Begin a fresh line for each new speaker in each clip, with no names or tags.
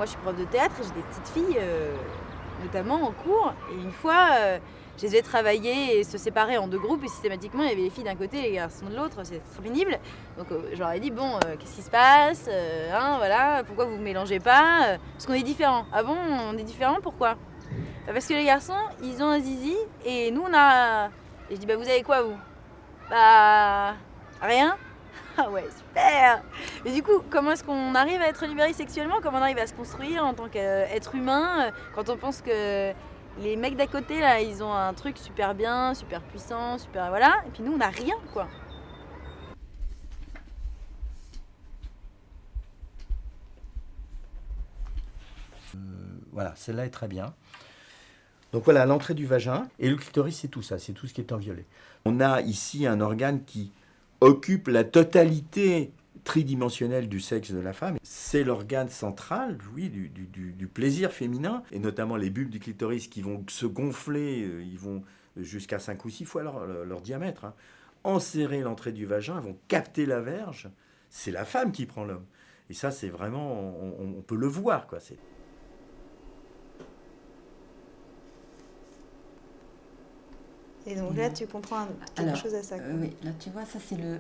moi je suis prof de théâtre et j'ai des petites filles, notamment en cours, et une fois, je les ai travailler et se séparer en 2 groupes, et systématiquement il y avait les filles d'un côté et les garçons de l'autre, c'était très pénible. Donc je leur ai dit, bon, qu'est-ce qui se passe, voilà, pourquoi vous vous mélangez pas, parce qu'on est différents. Ah bon, on est différents, pourquoi? Parce que les garçons, ils ont un zizi, et nous on a... Et je dis, bah vous avez quoi vous? Bah... rien. Ah ouais, super. Mais du coup, comment est-ce qu'on arrive à être libéré sexuellement? Comment on arrive à se construire en tant qu'être humain quand on pense que les mecs d'à côté, là, ils ont un truc super bien, super puissant, super... voilà. Et puis nous, on n'a rien, quoi.
Voilà, celle-là est très bien. Donc voilà, l'entrée du vagin. Et le clitoris, c'est tout ça, c'est tout ce qui est en violet. On a ici un organe qui occupe la totalité tridimensionnelle du sexe de la femme. C'est l'organe central, oui, du plaisir féminin, et notamment les bulbes du clitoris qui vont se gonfler, ils vont jusqu'à 5 ou 6 fois leur diamètre, hein. Enserrer l'entrée du vagin, ils vont capter la verge. C'est la femme qui prend l'homme. Et ça, c'est vraiment, on peut le voir, quoi. C'est...
Et donc là, tu comprends quelque chose à ça.
Oui, là tu vois, ça c'est le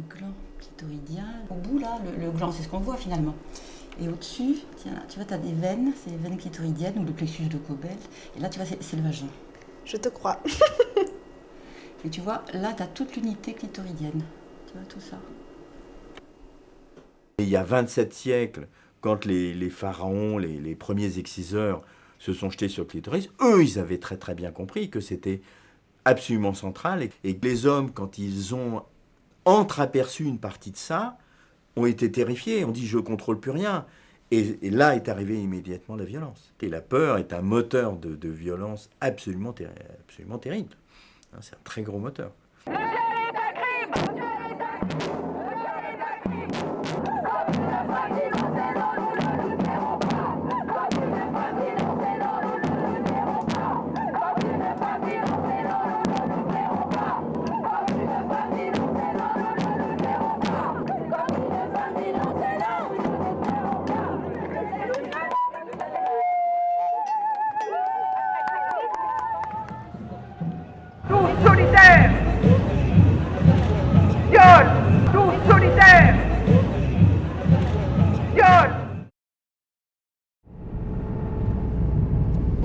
gland clitoridien. Au bout là, le gland, c'est ce qu'on voit finalement. Et au-dessus, tiens, là, tu vois, tu as des veines, c'est les veines clitoridiennes ou le plexus de Cobelt. Et là, tu vois, c'est le vagin.
Je te crois.
Et tu vois, là, tu as toute l'unité clitoridienne. Tu vois, tout ça.
Et il y a 27 siècles, quand les pharaons, les premiers exciseurs se sont jetés sur le clitoris, eux, ils avaient très très bien compris que c'était absolument central, et que les hommes, quand ils ont entreaperçu une partie de ça, ont été terrifiés, ont dit « je contrôle plus rien ». Et là est arrivée immédiatement la violence. Et la peur est un moteur de violence absolument terrible. C'est un très gros moteur.
Solitaire, viol, tous solitaires, viol.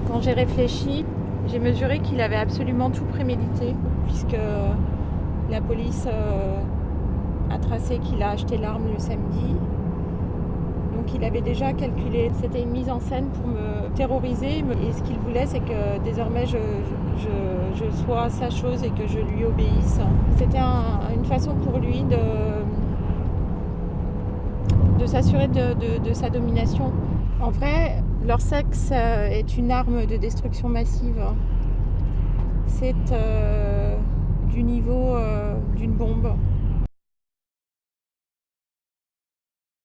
Quand j'ai réfléchi, j'ai mesuré qu'il avait absolument tout prémédité, puisque la police a tracé qu'il a acheté l'arme le samedi. Donc il avait déjà calculé, c'était une mise en scène pour me terroriser, et ce qu'il voulait, c'est que désormais je sois sa chose et que je lui obéisse. C'était une façon pour lui de s'assurer de sa domination. En vrai, leur sexe est une arme de destruction massive. C'est du niveau d'une bombe.